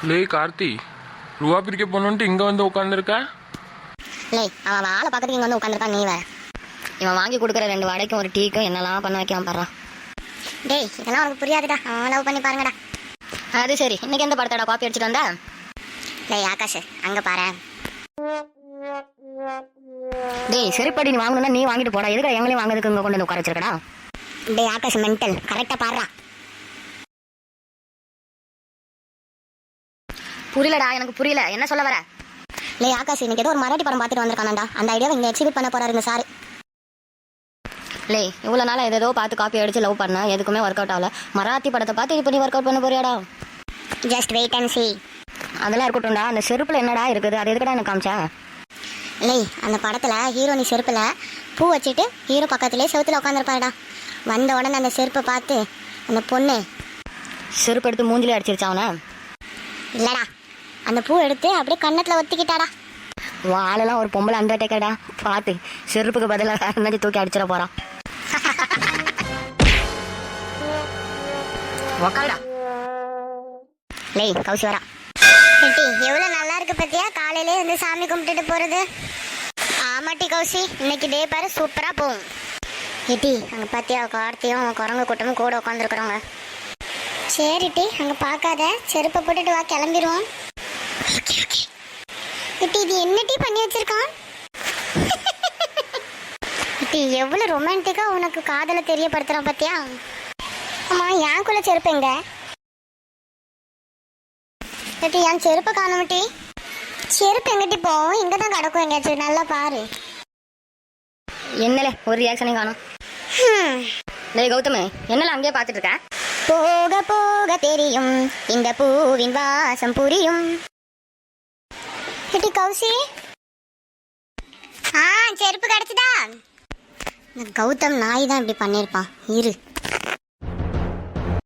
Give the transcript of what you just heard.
லே கார்த்தி, ரூபா பிரிக்க போகணுன்ட்டு இங்கே வந்து உட்காந்துருக்க. லே அவன் ஆளை பார்க்கறதுக்கு இங்கே வந்து உட்காந்துருக்கான், நீ வேற. இவன் வாங்கி கொடுக்குற 2 வடைக்கும் ஒரு டீக்கும் என்னெல்லாம் பண்ண வைக்காம பாடுறான். டேய் இதெல்லாம் உனக்கு புரியாதுடா, அவன் லவ் பண்ணி பாருங்கடா. அது சரி, இன்னைக்கு எந்த படத்தோட காப்பி அடிச்சுட்டு வந்தா? டேய் ஆகாஷ், அங்கே பாரு. டேய் செருப்படி நீ வாங்கணும்னா நீ வாங்கிட்டு போடா, எதுக்கு எங்களையும் வாங்குறதுக்கு இங்கே கொண்டு வந்து உட்கார வச்சிருக்கடா? டேய் ஆகாஷ் மென்டல், கரெக்டாக பாடுறா. புரியலடா, எனக்கு புரியல, என்ன சொல்ல வர? லே ஆகாஷ், இன்னைக்கு ஏதோ ஒரு மராட்டி படம் பார்த்துட்டு வந்திருக்கானடா, அந்த ஐடியாவை இங்கே எக்ஸிபிட் பண்ண போறாருங்க சார். லே இவ்வளோ நாள் ஏதோ பார்த்து காப்பி அடிச்சு லவ் பண்ண, எதுக்குமே ஒர்க் அவுட் ஆகல. மராத்தி படத்தை பார்த்து இப்போ நீ ஒர்க் அவுட் பண்ண போறியாடா? Just wait and see. அதெல்லாம் இருக்கட்டும்டா, அந்த செருப்பில் என்னடா இருக்குது, அது எதுக்கடா எனக்கு காமிச்சா? லே அந்த படத்தில் ஹீரோ நீ செருப்பில் பூ வச்சுட்டு ஹீரோ பக்கத்துலேயே செவுத்துல உட்காந்துருப்பாருடா. வந்த உடனே அந்த செருப்பை பார்த்து அந்த பொண்ணு செருப்பு எடுத்து மூஞ்சிலே அடிச்சிருச்சா அவனை? இல்லடா, அந்த பூ எடுத்து அப்படியே கன்னத்தில் ஒத்திக்கிட்டாடா. வாழெல்லாம் ஒரு பொம்பளை அண்டர்டேக்கர்டா, பார்த்து செருப்புக்கு பதிலாக மாதிரி தூக்கி அடிச்சிட போகிறான். உக்காடா. லே கௌசி வரா. எவ்வளோ நல்லா இருக்கு பத்தியா, காலையிலே வந்து சாமி கும்பிட்டுட்டு போகிறது. ஆமாட்டி கௌசி, இன்னைக்கு டே பாரு சூப்பராக போகும். ஏட்டி அங்கே பார்த்தியா கார்த்தியும் குரங்கு கூட்டமும் கூட உட்காந்துருக்குறோங்க. சரிட்டி அங்கே பார்க்காத, செருப்பை போட்டுட்டு வா, கிளம்பிடுவோம். குட்டி இது என்ன டீ பண்ணி வச்சிருக்கான்? குட்டி எவ்வளவு ரொமான்டிக்கா உனக்கு காதலை தெரியப்படுத்துறான் பாத்தியா? ஆமா, ஏன்குள்ள செருப்பு எங்க? குட்டி என் செருப்பை காணோம் டி. செருப்பு எங்கிட்டி போ, இங்க தான் கிடக்கும் எங்கேயாச்சும், நல்லா பாரு. என்னல ஒரு ரியாக்ஷனையும் காணும். டேய் கௌதம், என்னல அங்கேயே பார்த்துட்டு இருக்க? போக போக தெரியும் இந்த பூவின் வாசம் புரியும். குட்டி கௌசி, செருப்பு கிடைச்சதா? கௌதம் நாய் தான் இப்படி பண்ணிருப்பான், இரு.